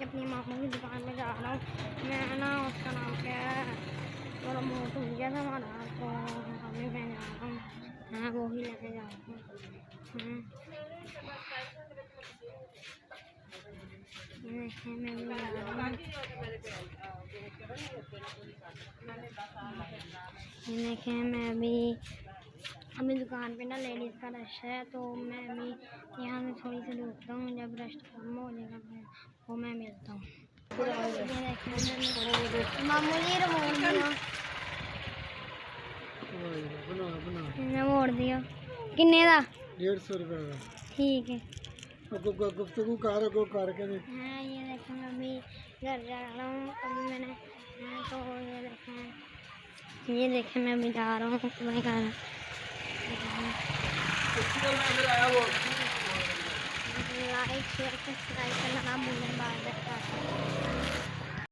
अपनी मामू की दुकान में जा रहा हूँ। मैं ना उसका नाम क्या है, थोड़ा मुँह टूट गया था हमारा, तो अभी मैं जा रहा हूँ। हाँ वो ही लेके जा रहा हूँ। देखिए मैं भी जा रहा हूँ। देखिए मैं अभी दुकान पे ना लेडीज़ का रश है, तो मैं अभी यहाँ से थोड़ी सी रुकता हूँ। जब रश कम हो जाएगा वो मैं मिलता हूँ। मैं मोड़ दिया। किन्ने का? 150 रुपये का। ठीक है। गुफ्तगू कार के नहीं। हाँ ये देखें मैं अभी घर जा रहा हूँ। अभी मैंने तो ये देखें मैं अभी जा रहा हूँ अपने घर। लाइक शेयर सब्सक्राइब करना